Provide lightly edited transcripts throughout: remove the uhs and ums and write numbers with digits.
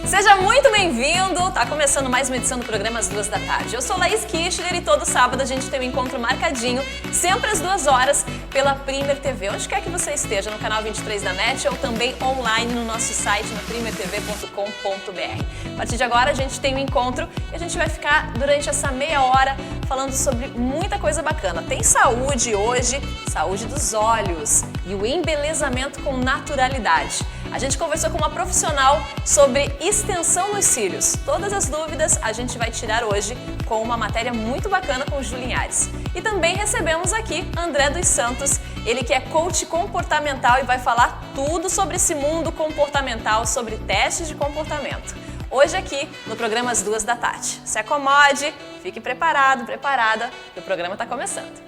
Seja muito bem-vindo! Tá começando mais uma edição do programa às 2 da tarde. Eu sou Laís Kirchner e todo sábado a gente tem um encontro marcadinho, sempre às 2 horas, pela Premier TV. Onde quer que você esteja, no canal 23 da NET ou também online no nosso site, no primertv.com.br. A partir de agora a gente tem um encontro e a gente vai ficar durante essa meia hora falando sobre muita coisa bacana. Tem saúde hoje, saúde dos olhos e o embelezamento com naturalidade. A gente conversou com uma profissional sobre extensão nos cílios. Todas as dúvidas a gente vai tirar hoje com uma matéria muito bacana com o Ju Linhares. E também recebemos aqui André dos Santos, ele que é coach comportamental e vai falar tudo sobre esse mundo comportamental, sobre testes de comportamento. Hoje aqui no programa às 2 da tarde. Se acomode, fique preparado, preparada, que o programa está começando.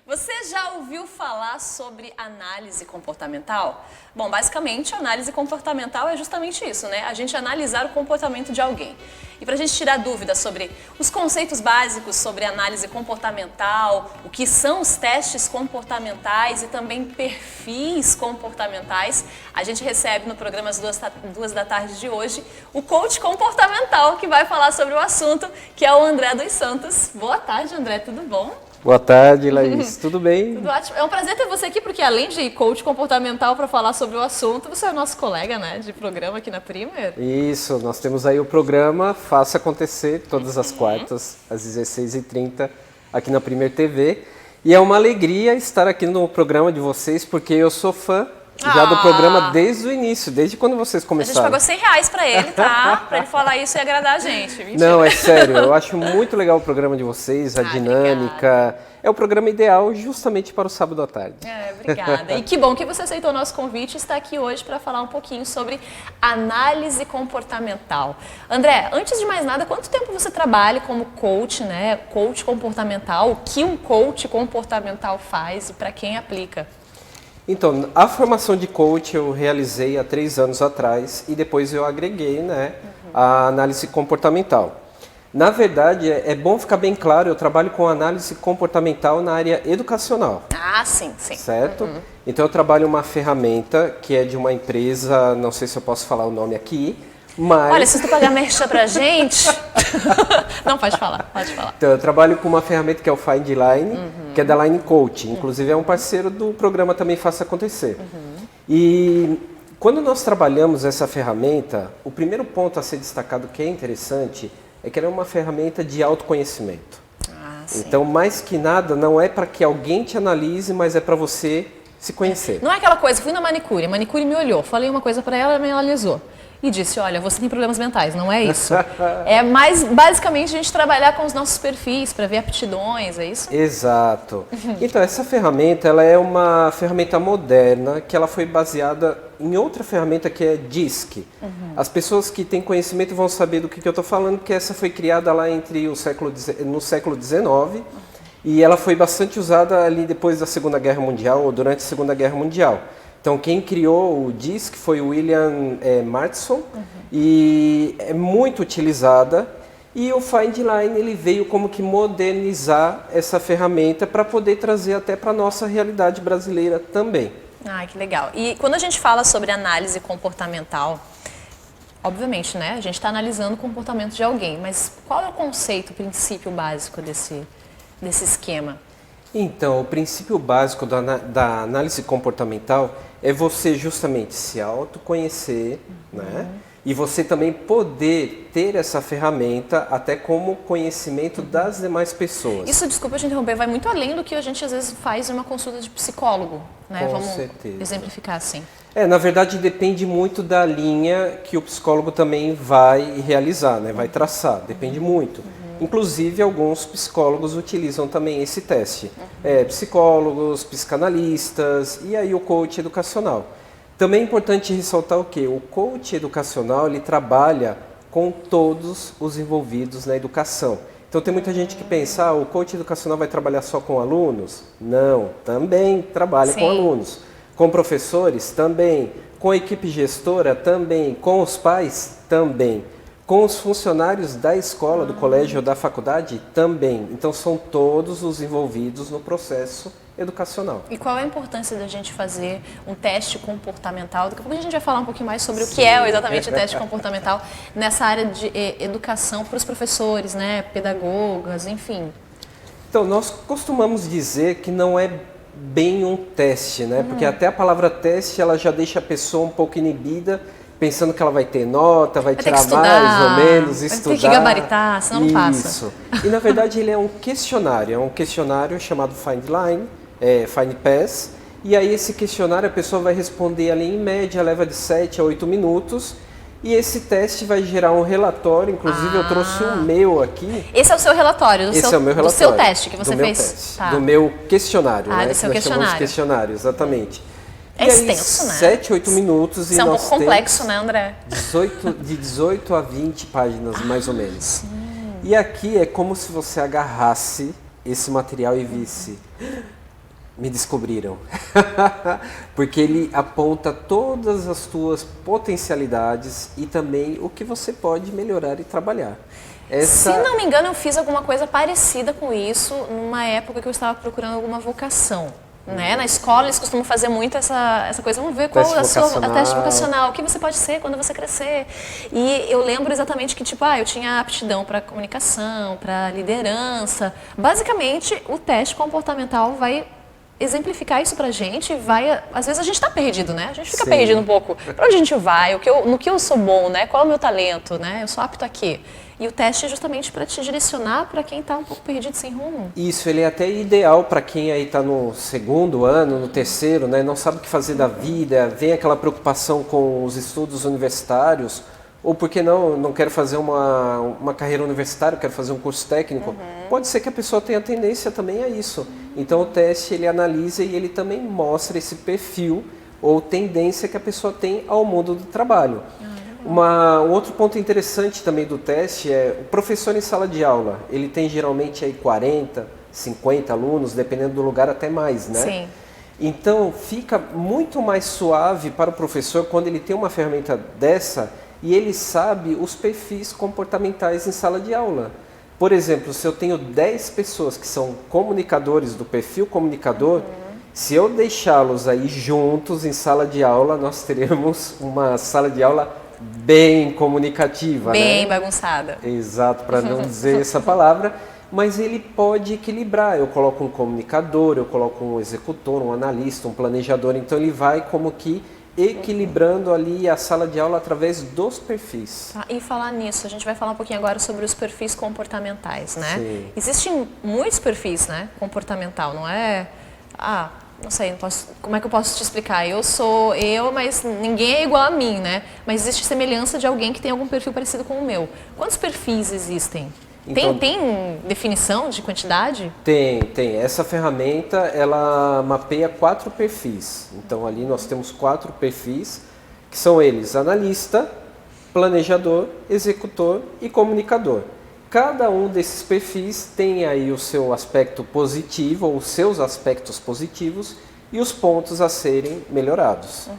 Você já ouviu falar sobre análise comportamental? Bom, basicamente, a análise comportamental é justamente isso, né? A gente analisar o comportamento de alguém. E para a gente tirar dúvidas sobre os conceitos básicos sobre análise comportamental, o que são os testes comportamentais e também perfis comportamentais, a gente recebe no programa às 2 da tarde de hoje o coach comportamental que vai falar sobre o assunto, que é o André dos Santos. Boa tarde, André, tudo bom? Boa tarde, Laís. Tudo bem? Tudo ótimo. É um prazer ter você aqui, porque além de coach comportamental para falar sobre o assunto, você é nosso colega, né, de programa aqui na Premier. Isso, nós temos aí o programa Faça Acontecer, todas as quartas, às 16h30, aqui na Premier TV. E é uma alegria estar aqui no programa de vocês, porque eu sou fã já do programa desde o início, desde quando vocês começaram. A gente pagou R$100 para ele, tá? Para ele falar isso e agradar a gente. Mentira. Não, é sério, eu acho muito legal o programa de vocês, a dinâmica. Obrigada. É o programa ideal justamente para o sábado à tarde. Obrigada. E que bom que você aceitou o nosso convite e está aqui hoje para falar um pouquinho sobre análise comportamental. André, antes de mais nada, quanto tempo você trabalha como coach, né? Coach comportamental, o que um coach comportamental faz e para quem aplica? Então, a formação de coach eu realizei há 3 anos atrás e depois eu agreguei, né, a análise comportamental. Na verdade, é bom ficar bem claro, eu trabalho com análise comportamental na área educacional. Ah, sim, sim. Certo? Então eu trabalho uma ferramenta que é de uma empresa, não sei se eu posso falar o nome aqui, mas... Olha, se tu pagar merchan pra gente... Não, pode falar, pode falar. Então, eu trabalho com uma ferramenta que é o Findline, que é da Line Coach. Inclusive, é um parceiro do programa também Faça Acontecer. E quando nós trabalhamos essa ferramenta, o primeiro ponto a ser destacado que é interessante é que ela é uma ferramenta de autoconhecimento. Então, mais que nada, não é para que alguém te analise, mas é para você se conhecer. Não é aquela coisa, fui na manicure, a manicure me olhou, falei uma coisa para ela, ela me analisou. E disse, olha, você tem problemas mentais, não é isso. É mais, basicamente, a gente trabalhar com os nossos perfis para ver aptidões, é isso? Exato. Então, essa ferramenta, ela é uma ferramenta moderna que ela foi baseada em outra ferramenta que é DISC. As pessoas que têm conhecimento vão saber do que eu estou falando, porque essa foi criada lá no século XIX e ela foi bastante usada ali depois da Segunda Guerra Mundial ou durante a Segunda Guerra Mundial. Então, quem criou o DISC foi o William Martinson e é muito utilizada. E o Findline ele veio como que modernizar essa ferramenta para poder trazer até para a nossa realidade brasileira também. Ah, que legal. E quando a gente fala sobre análise comportamental, obviamente, né, a gente está analisando o comportamento de alguém, mas qual é o conceito, o princípio básico desse esquema? Então, o princípio básico da análise comportamental é você justamente se autoconhecer, né? E você também poder ter essa ferramenta até como conhecimento das demais pessoas. Isso, desculpa te interromper, vai muito além do que a gente às vezes faz em uma consulta de psicólogo, né? Com Vamos certeza. Exemplificar assim. Na verdade depende muito da linha que o psicólogo também vai realizar, né? Vai traçar, depende muito. Inclusive, alguns psicólogos utilizam também esse teste. Psicólogos, psicanalistas e aí o coach educacional. Também é importante ressaltar o quê? O coach educacional ele trabalha com todos os envolvidos na educação. Então tem muita gente que pensa, o coach educacional vai trabalhar só com alunos? Não, também trabalha com alunos. Com professores? Também. Com a equipe gestora? Também. Com os pais? Também. Com os funcionários da escola, do colégio ou da faculdade também. Então são todos os envolvidos no processo educacional. E qual é a importância da gente fazer um teste comportamental? Daqui a pouco a gente vai falar um pouquinho mais sobre o que é exatamente o teste comportamental nessa área de educação para os professores, né, pedagogas, enfim. Então, nós costumamos dizer que não é bem um teste, né? Porque até a palavra teste, ela já deixa a pessoa um pouco inibida, pensando que ela vai ter nota, vai tirar estudar, mais ou menos, estudar. Vai ter que gabaritar, senão não passa. Isso. E na verdade ele é um questionário chamado Find Pass. E aí esse questionário a pessoa vai responder ali em média, leva de 7 a 8 minutos. E esse teste vai gerar um relatório, inclusive eu trouxe o meu aqui. Esse é o seu relatório, Esse é o meu relatório, do seu teste que você fez? Teste, tá. Do meu questionário, né? Do seu questionário. Questionário, exatamente. É extenso, né? 7, 8 minutos. Isso é um pouco complexo, né, André? De 18 a 20 páginas, mais ou menos. E aqui é como se você agarrasse esse material e visse... Me descobriram. Porque ele aponta todas as tuas potencialidades e também o que você pode melhorar e trabalhar. Se não me engano, eu fiz alguma coisa parecida com isso numa época que eu estava procurando alguma vocação. Né? Na escola eles costumam fazer muito essa coisa, vamos ver qual é a teste vocacional, o que você pode ser quando você crescer. E eu lembro exatamente que eu tinha aptidão para comunicação, para liderança. Basicamente, o teste comportamental vai exemplificar isso pra gente, às vezes a gente está perdido, né? A gente fica perdido um pouco. Para onde a gente vai? No que eu sou bom, né? Qual é o meu talento, né? Eu sou apto aqui. E o teste é justamente para te direcionar para quem está um pouco perdido sem rumo. Isso, ele é até ideal para quem aí está no segundo ano, no terceiro, né? Não sabe o que fazer da vida, vem aquela preocupação com os estudos universitários, ou porque não quero fazer uma carreira universitária, quero fazer um curso técnico. Pode ser que a pessoa tenha tendência também a isso. Então o teste ele analisa e ele também mostra esse perfil ou tendência que a pessoa tem ao mundo do trabalho. Um outro ponto interessante também do teste é o professor em sala de aula. Ele tem geralmente aí 40, 50 alunos, dependendo do lugar até mais, né? Sim. Então fica muito mais suave para o professor quando ele tem uma ferramenta dessa e ele sabe os perfis comportamentais em sala de aula. Por exemplo, se eu tenho 10 pessoas que são comunicadores do perfil comunicador, se eu deixá-los aí juntos em sala de aula, nós teremos uma sala de aula bem comunicativa, bem bagunçada. Exato, para não dizer essa palavra, mas ele pode equilibrar. Eu coloco um comunicador, eu coloco um executor, um analista, um planejador, então ele vai como que equilibrando ali a sala de aula através dos perfis. E falar nisso, a gente vai falar um pouquinho agora sobre os perfis comportamentais, né? Sim. Existem muitos perfis, né, comportamental, não é? Não sei, como é que eu posso te explicar? Eu sou eu, mas ninguém é igual a mim, né? Mas existe semelhança de alguém que tem algum perfil parecido com o meu. Quantos perfis existem? Então, tem definição de quantidade? Tem. Essa ferramenta, ela mapeia 4 perfis. Então, ali nós temos 4 perfis, que são eles: analista, planejador, executor e comunicador. Cada um desses perfis tem aí o seu aspecto positivo, ou os seus aspectos positivos, e os pontos a serem melhorados.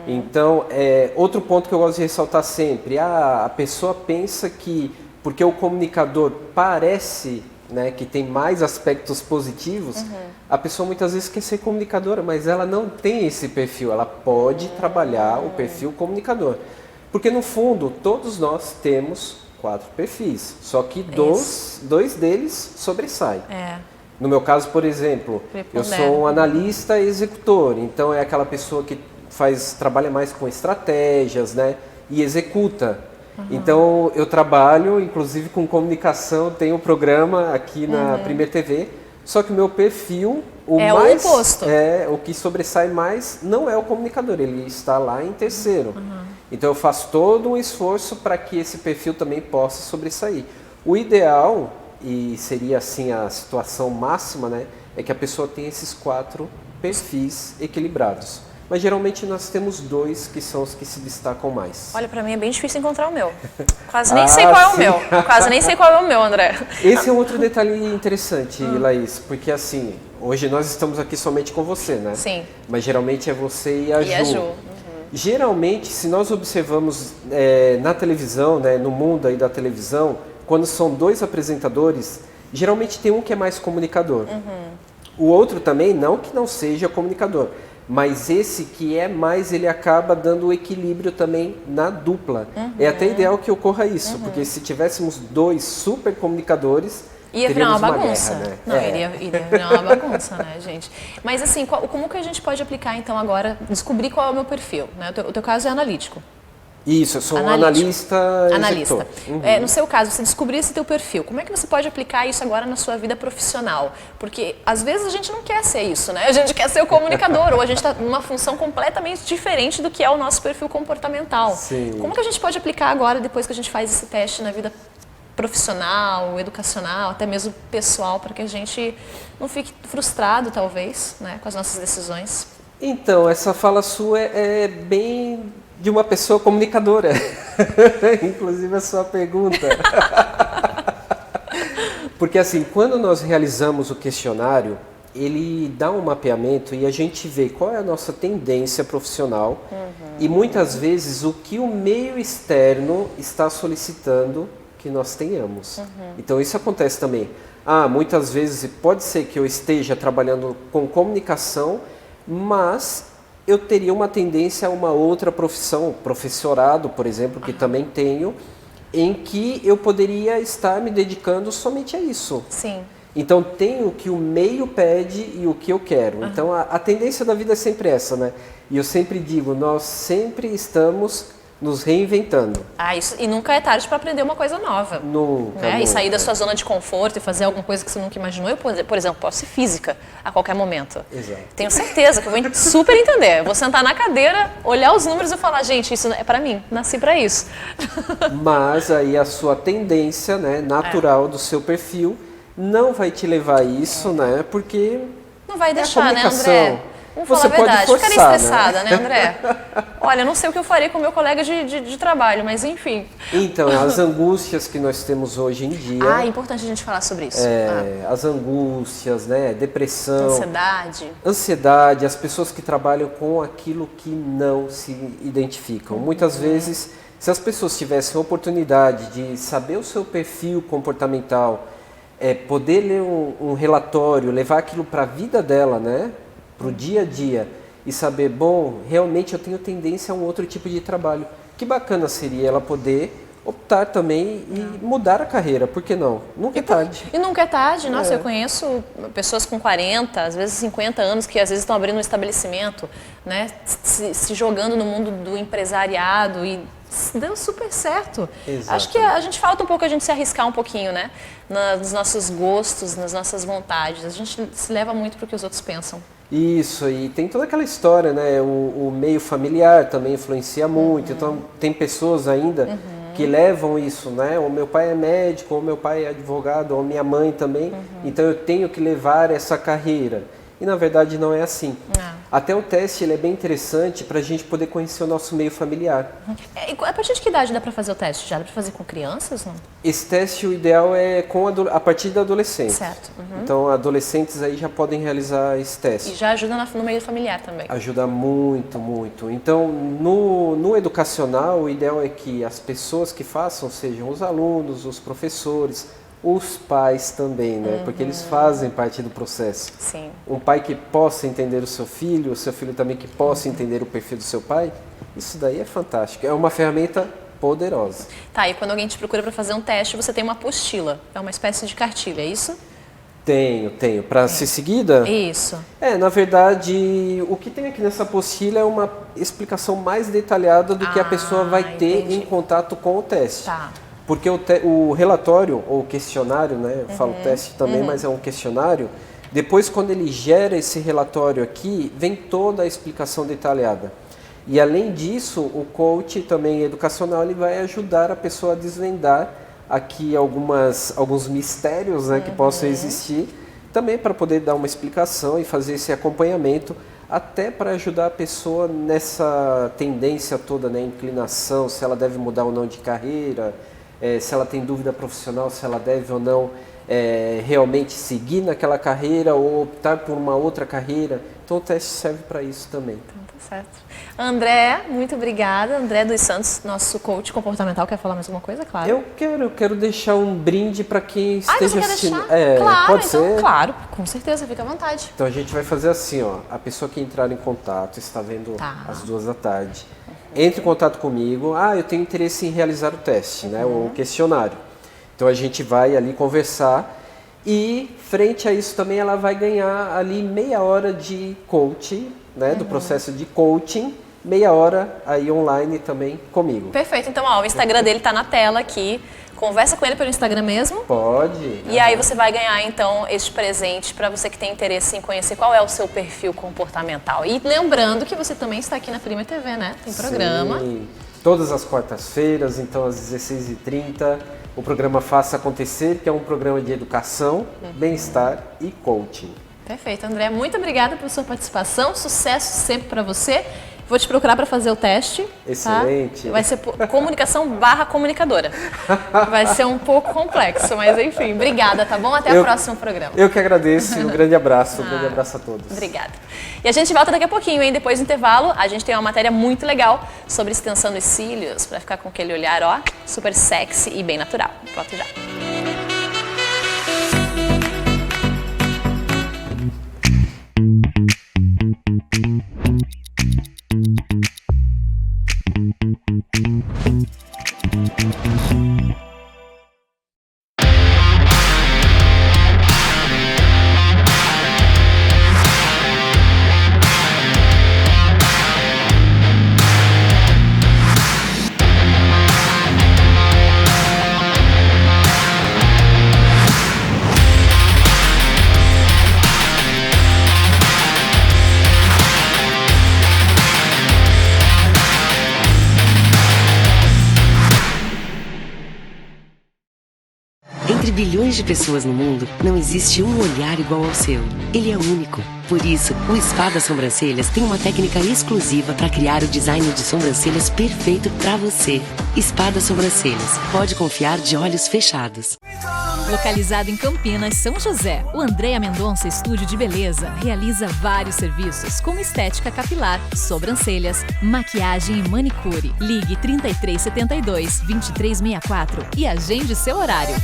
Então, outro ponto que eu gosto de ressaltar sempre, a pessoa pensa que, porque o comunicador parece, né, que tem mais aspectos positivos, a pessoa muitas vezes quer ser comunicadora, mas ela não tem esse perfil, ela pode trabalhar o perfil comunicador. Porque no fundo, todos nós temos 4 perfis, só que dois deles sobressaem. No meu caso, por exemplo, eu sou um analista e executor, então é aquela pessoa que trabalha mais com estratégias, né, e executa. Então eu trabalho, inclusive com comunicação, tenho um programa aqui na Premier TV, só que o meu perfil, o oposto. O que sobressai mais não é o comunicador, ele está lá em terceiro. Então eu faço todo um esforço para que esse perfil também possa sobressair. O ideal, e seria assim a situação máxima, né, é que a pessoa tenha esses 4 perfis equilibrados. Mas geralmente nós temos 2 que são os que se destacam mais. Olha, para mim é bem difícil encontrar o meu. Quase nem sei qual é o meu. Quase nem sei qual é o meu, André. Esse é um outro detalhe interessante, Laís, porque assim, hoje nós estamos aqui somente com você, né? Sim. Mas geralmente é você e a Ju. Geralmente, se nós observamos na televisão, né, no mundo aí da televisão, quando são dois apresentadores, geralmente tem um que é mais comunicador. O outro também, não que não seja comunicador, mas esse que é mais, ele acaba dando o equilíbrio também na dupla. É até ideal que ocorra isso, porque se tivéssemos dois super comunicadores, ia virar uma teríamos bagunça. guerra, né? Não, iria virar uma bagunça, né, gente? Mas assim, como que a gente pode aplicar então agora, descobrir qual é o meu perfil? Né? O teu caso é analítico. Isso, eu sou um analista executor. No seu caso, você descobrir esse teu perfil, como é que você pode aplicar isso agora na sua vida profissional? Porque às vezes a gente não quer ser isso, né? A gente quer ser o comunicador, ou a gente está numa função completamente diferente do que é o nosso perfil comportamental. Sim. Como que a gente pode aplicar agora, depois que a gente faz esse teste na vida profissional, educacional, até mesmo pessoal, para que a gente não fique frustrado, talvez, né, com as nossas decisões? Então, essa fala sua é bem de uma pessoa comunicadora, inclusive a sua pergunta. Porque assim, quando nós realizamos o questionário, ele dá um mapeamento e a gente vê qual é a nossa tendência profissional e muitas vezes o que o meio externo está solicitando que nós tenhamos. Então isso acontece também. Muitas vezes pode ser que eu esteja trabalhando com comunicação, mas eu teria uma tendência a uma outra profissão, professorado, por exemplo, que também tenho, em que eu poderia estar me dedicando somente a isso. Sim. Então tem o que o meio pede e o que eu quero. Então a tendência da vida é sempre essa, né? E eu sempre digo, nós sempre estamos nos reinventando. Isso, e nunca é tarde para aprender uma coisa nova. Nunca, né? nunca. E sair da sua zona de conforto e fazer alguma coisa que você nunca imaginou. Eu, por exemplo, posso ser física a qualquer momento. Exato. Tenho certeza que eu vou super entender. Eu vou sentar na cadeira, olhar os números e falar, gente, isso é para mim, nasci para isso. Mas aí a sua tendência, né, natural do seu perfil não vai te levar a isso, né? Porque não vai a deixar, né, comunicação. André? Vamos falar a verdade. Ficaria estressada, né, André? Olha, não sei o que eu faria com o meu colega de trabalho, mas enfim. Então, as angústias que nós temos hoje em dia. É importante a gente falar sobre isso. As angústias, né? Depressão. Ansiedade, as pessoas que trabalham com aquilo que não se identificam. Muitas vezes, se as pessoas tivessem a oportunidade de saber o seu perfil comportamental, poder ler um relatório, levar aquilo para a vida dela, né? Para o dia a dia e saber, realmente eu tenho tendência a um outro tipo de trabalho. Que bacana seria ela poder optar também e mudar a carreira, por que não? Nunca é tarde. E nunca é tarde, nossa, eu conheço pessoas com 40, às vezes 50 anos que às vezes estão abrindo um estabelecimento, né, se jogando no mundo do empresariado e deu super certo. Exatamente. Acho que a gente falta um pouco a gente se arriscar um pouquinho, né, nos nossos gostos, nas nossas vontades. A gente se leva muito para o que os outros pensam. Isso, e tem toda aquela história, né? O meio familiar também influencia muito. Então, tem pessoas ainda que levam isso, né? O meu pai é médico, ou meu pai é advogado, ou minha mãe também. Então, eu tenho que levar essa carreira. E, na verdade, não é assim. Até o teste ele é bem interessante para a gente poder conhecer o nosso meio familiar. A partir de que idade dá para fazer o teste? Já dá para fazer com crianças? Não? Esse teste, o ideal é a partir da adolescência. Certo. Então, adolescentes aí já podem realizar esse teste. E já ajuda no meio familiar também. Ajuda muito, muito. Então, no educacional, o ideal é que as pessoas que façam sejam os alunos, os professores, os pais também, né? Porque eles fazem parte do processo. Sim. Um pai que possa entender o seu filho também que possa entender o perfil do seu pai, isso daí é fantástico. É uma ferramenta poderosa. Tá, e quando alguém te procura para fazer um teste, você tem uma apostila, é uma espécie de cartilha, é isso? Tenho. Para ser seguida? Isso. Na verdade, o que tem aqui nessa apostila é uma explicação mais detalhada do que a pessoa vai ter em contato com o teste. Tá. Porque o relatório, ou questionário, né? Eu falo teste também, mas é um questionário. Depois, quando ele gera esse relatório aqui, vem toda a explicação detalhada. E além disso, o coach também educacional, ele vai ajudar a pessoa a desvendar aqui alguns mistérios, né, que possam existir, também para poder dar uma explicação e fazer esse acompanhamento, até para ajudar a pessoa nessa tendência toda, né, inclinação, se ela deve mudar ou não de carreira, se ela tem dúvida profissional, se ela deve ou não realmente seguir naquela carreira ou optar por uma outra carreira. Então o teste serve para isso também. Então, tá certo. André, muito obrigada. André dos Santos, nosso coach comportamental, quer falar mais alguma coisa? Claro. Eu quero deixar um brinde para quem esteja assistindo. Claro, pode então, ser? Claro, com certeza, fica à vontade. Então a gente vai fazer assim, ó, a pessoa que entrar em contato, está vendo às 14h, entre em contato comigo. Eu tenho interesse em realizar o teste, né, o questionário. Então a gente vai ali conversar e frente a isso também ela vai ganhar ali meia hora de coaching, né, do processo de coaching, meia hora aí online também comigo. Perfeito, então o Instagram dele tá na tela aqui. Conversa com ele pelo Instagram mesmo. Pode. E aí você vai ganhar, então, este presente para você que tem interesse em conhecer qual é o seu perfil comportamental. E lembrando que você também está aqui na Prima TV, né? Tem programa. Sim, todas as quartas-feiras, então às 16h30, o programa Faça Acontecer, que é um programa de educação, bem-estar e coaching. Perfeito, André. Muito obrigada pela sua participação. Sucesso sempre para você. Vou te procurar para fazer o teste. Excelente. Tá? Vai ser comunicação/comunicadora. Vai ser um pouco complexo, mas enfim. Obrigada, tá bom? Até o próximo programa. Eu que agradeço e um grande abraço. Um grande abraço a todos. Obrigada. E a gente volta daqui a pouquinho, hein? Depois do intervalo, a gente tem uma matéria muito legal sobre extensão dos cílios, para ficar com aquele olhar, ó, super sexy e bem natural. Volto já. Entre bilhões de pessoas no mundo, não existe um olhar igual ao seu. Ele é único. Por isso, o Spa das Sobrancelhas tem uma técnica exclusiva para criar o design de sobrancelhas perfeito para você. Spa das Sobrancelhas. Pode confiar de olhos fechados. Localizado em Campinas, São José, o Andréa Mendonça Estúdio de Beleza realiza vários serviços como estética capilar, sobrancelhas, maquiagem e manicure. Ligue 3372-2364 e agende seu horário.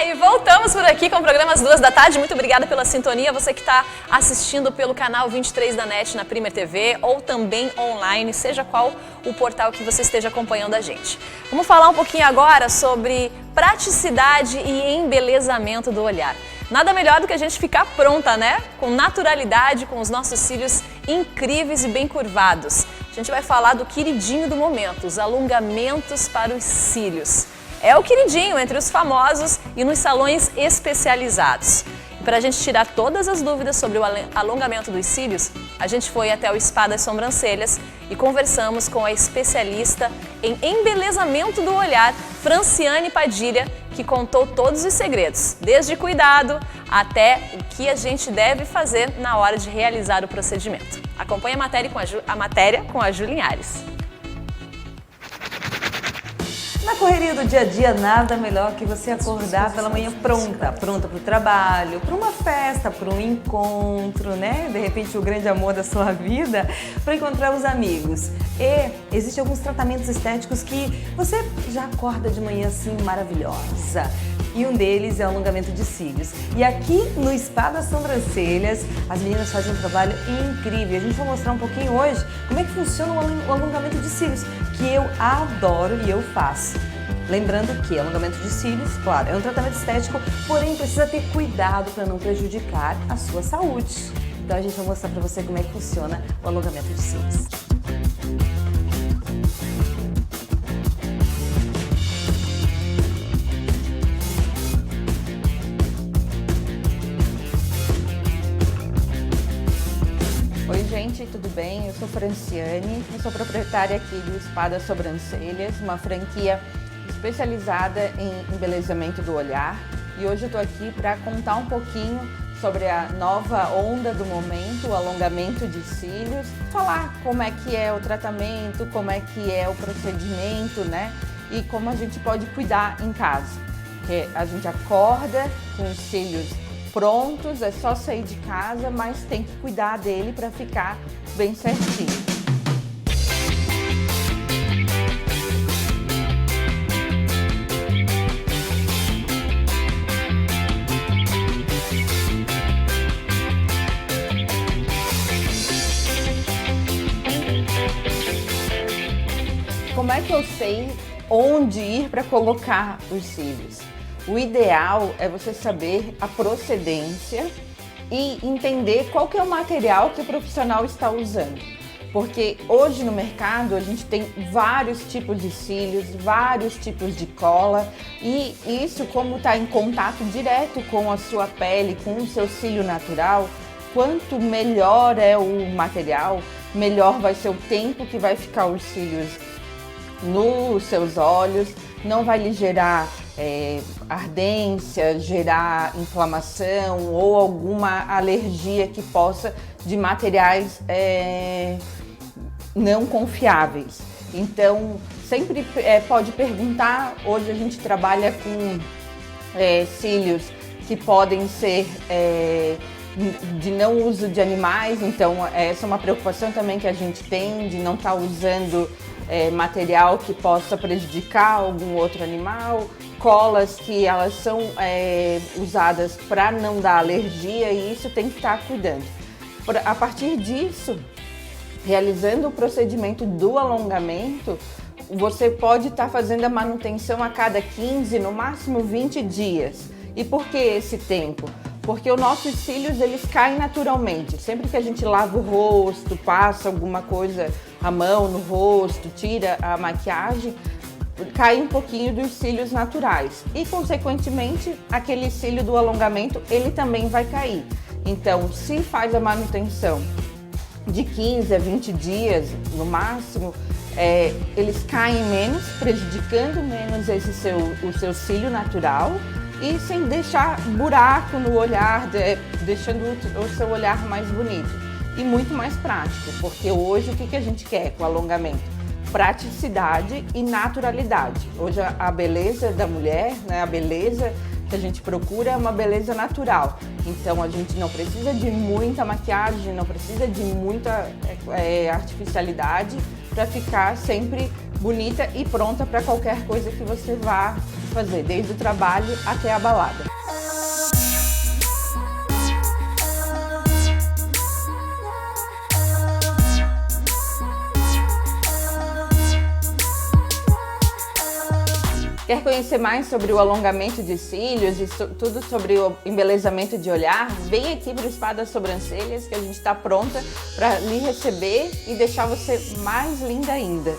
E voltamos por aqui com o programa às 14h. Muito obrigada pela sintonia. Você que está assistindo pelo canal 23 da NET na Prima TV ou também online, seja qual o portal que você esteja acompanhando a gente. Vamos falar um pouquinho agora sobre praticidade e embelezamento do olhar. Nada melhor do que a gente ficar pronta, né? Com naturalidade, com os nossos cílios incríveis e bem curvados. A gente vai falar do queridinho do momento, os alongamentos para os cílios. É o queridinho entre os famosos e nos salões especializados. Para a gente tirar todas as dúvidas sobre o alongamento dos cílios, a gente foi até o Spa das Sobrancelhas e conversamos com a especialista em embelezamento do olhar, Franciane Padilha, que contou todos os segredos, desde cuidado até o que a gente deve fazer na hora de realizar o procedimento. Acompanhe a matéria com a Ju Linhares. Na correria do dia a dia, nada melhor que você acordar pela manhã pronta para o trabalho, para uma festa, para um encontro, né? De repente o grande amor da sua vida, para encontrar os amigos. E existem alguns tratamentos estéticos que você já acorda de manhã assim maravilhosa. E um deles é o alongamento de cílios. E aqui no Spa das Sobrancelhas, as meninas fazem um trabalho incrível. A gente vai mostrar um pouquinho hoje como é que funciona o alongamento de cílios, que eu adoro e eu faço. Lembrando que alongamento de cílios, claro, é um tratamento estético, porém precisa ter cuidado para não prejudicar a sua saúde. Então a gente vai mostrar para você como é que funciona o alongamento de cílios. Oi gente, tudo bem? Eu sou Franciane, eu sou proprietária aqui do Spa das Sobrancelhas, uma franquia especializada em embelezamento do olhar. E hoje eu estou aqui para contar um pouquinho sobre a nova onda do momento, o alongamento de cílios, falar como é que é o tratamento, como é que é o procedimento, né? E como a gente pode cuidar em casa. Porque a gente acorda com os cílios prontos, é só sair de casa, mas tem que cuidar dele para ficar bem certinho. Como é que eu sei onde ir para colocar os cílios? O ideal é você saber a procedência e entender qual que é o material que o profissional está usando. Porque hoje no mercado a gente tem vários tipos de cílios, vários tipos de cola e isso, como está em contato direto com a sua pele, com o seu cílio natural, quanto melhor é o material, melhor vai ser o tempo que vai ficar os cílios nos seus olhos, não vai lhe gerar ardência, gerar inflamação ou alguma alergia que possa de materiais não confiáveis. Então, sempre pode perguntar. Hoje a gente trabalha com cílios que podem ser de não uso de animais, então essa é uma preocupação também que a gente tem, de não estar usando material que possa prejudicar algum outro animal, colas que elas são usadas para não dar alergia e isso tem que estar cuidando. A partir disso, realizando o procedimento do alongamento, você pode estar fazendo a manutenção a cada 15, no máximo 20 dias. E por que esse tempo? Porque os nossos cílios, eles caem naturalmente. Sempre que a gente lava o rosto, passa alguma coisa, a mão no rosto, tira a maquiagem, cai um pouquinho dos cílios naturais. E, consequentemente, aquele cílio do alongamento, ele também vai cair. Então, se faz a manutenção de 15 a 20 dias, no máximo, eles caem menos, prejudicando menos o seu cílio natural, e sem deixar buraco no olhar, deixando o seu olhar mais bonito e muito mais prático, porque hoje o que a gente quer com o alongamento? Praticidade e naturalidade. Hoje a beleza da mulher, né, a beleza que a gente procura é uma beleza natural. Então a gente não precisa de muita maquiagem, não precisa de muita artificialidade para ficar sempre bonita e pronta para qualquer coisa que você vá fazer, desde o trabalho até a balada. Quer conhecer mais sobre o alongamento de cílios e tudo sobre o embelezamento de olhar? Vem aqui para o Spa das Sobrancelhas que a gente está pronta para lhe receber e deixar você mais linda ainda.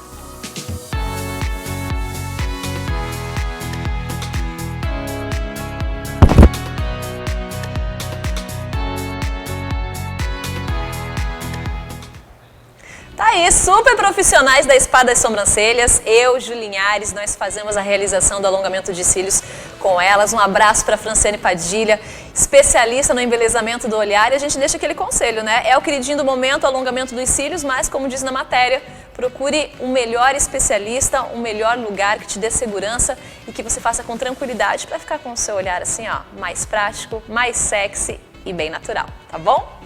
Tá aí, super profissionais da Spa das Sobrancelhas, eu, Julinhares, nós fazemos a realização do alongamento de cílios com elas. Um abraço para Franciane Padilha, especialista no embelezamento do olhar, e a gente deixa aquele conselho, né? É o queridinho do momento, o alongamento dos cílios, mas como diz na matéria, procure um melhor especialista, um melhor lugar que te dê segurança e que você faça com tranquilidade para ficar com o seu olhar assim, ó, mais prático, mais sexy e bem natural, tá bom?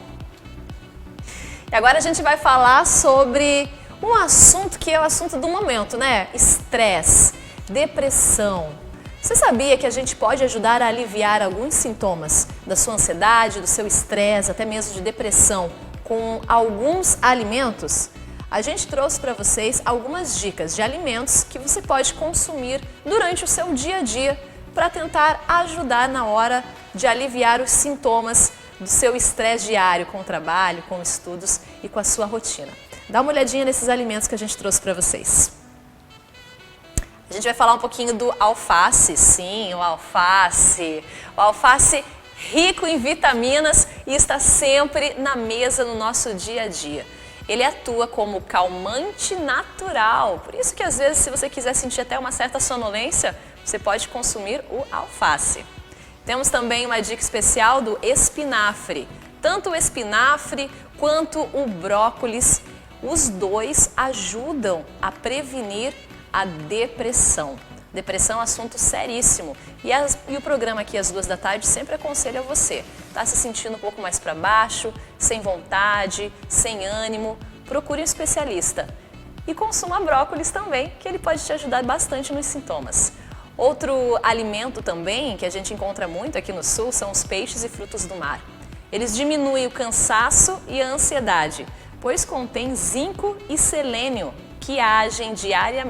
E agora a gente vai falar sobre um assunto que é o assunto do momento, né? Estresse, depressão. Você sabia que a gente pode ajudar a aliviar alguns sintomas da sua ansiedade, do seu estresse, até mesmo de depressão, com alguns alimentos? A gente trouxe para vocês algumas dicas de alimentos que você pode consumir durante o seu dia a dia para tentar ajudar na hora de aliviar os sintomas do seu estresse diário com o trabalho, com estudos e com a sua rotina. Dá uma olhadinha nesses alimentos que a gente trouxe para vocês. A gente vai falar um pouquinho do alface, sim, o alface. O alface rico em vitaminas e está sempre na mesa no nosso dia a dia. Ele atua como calmante natural, por isso que às vezes, se você quiser sentir até uma certa sonolência, você pode consumir o alface. Temos também uma dica especial do espinafre. Tanto o espinafre quanto o brócolis, os dois ajudam a prevenir a depressão. Depressão é um assunto seríssimo. E o programa aqui às 14h sempre aconselha você. Tá se sentindo um pouco mais para baixo, sem vontade, sem ânimo? Procure um especialista. E consuma brócolis também, que ele pode te ajudar bastante nos sintomas. Outro alimento também que a gente encontra muito aqui no sul são os peixes e frutos do mar. Eles diminuem o cansaço e a ansiedade, pois contém zinco e selênio, que agem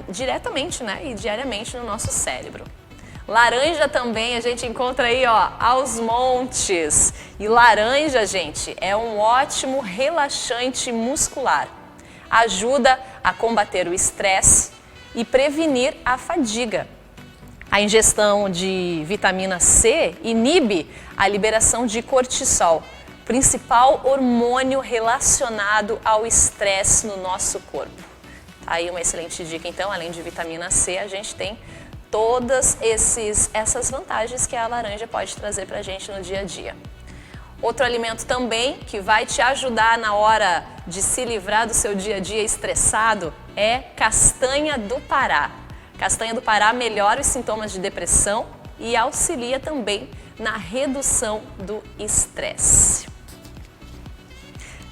diretamente e diariamente no nosso cérebro. Laranja também a gente encontra aí, ó, aos montes. E laranja, gente, é um ótimo relaxante muscular. Ajuda a combater o estresse e prevenir a fadiga. A ingestão de vitamina C inibe a liberação de cortisol, principal hormônio relacionado ao estresse no nosso corpo. Tá aí uma excelente dica, então, além de vitamina C, a gente tem todas essas vantagens que a laranja pode trazer para a gente no dia a dia. Outro alimento também que vai te ajudar na hora de se livrar do seu dia a dia estressado é castanha do Pará. Castanha do Pará melhora os sintomas de depressão e auxilia também na redução do estresse.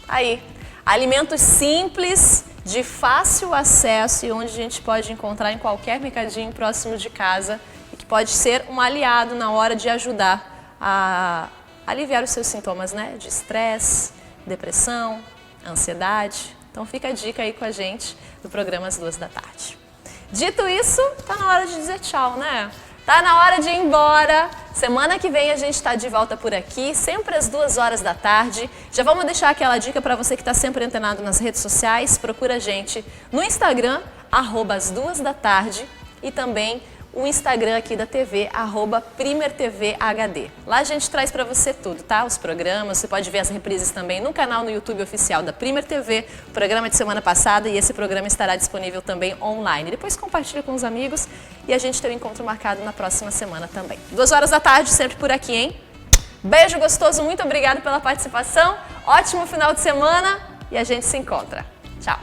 Aí, alimentos simples, de fácil acesso e onde a gente pode encontrar em qualquer mercadinho próximo de casa e que pode ser um aliado na hora de ajudar a aliviar os seus sintomas, de estresse, depressão, ansiedade. Então fica a dica aí com a gente do programa às 14h. Dito isso, tá na hora de dizer tchau, né? Tá na hora de ir embora. Semana que vem a gente está de volta por aqui, sempre às 14h. Já vamos deixar aquela dica para você que está sempre antenado nas redes sociais. Procura a gente no Instagram, @as2da tarde, e também o Instagram aqui da TV, @PrimerTVHD. Lá a gente traz para você tudo, tá? Os programas, você pode ver as reprises também no canal no YouTube oficial da Primer TV, o programa de semana passada, e esse programa estará disponível também online. Depois compartilha com os amigos e a gente tem um encontro marcado na próxima semana também. 14h, sempre por aqui, hein? Beijo gostoso, muito obrigada pela participação, ótimo final de semana e a gente se encontra. Tchau!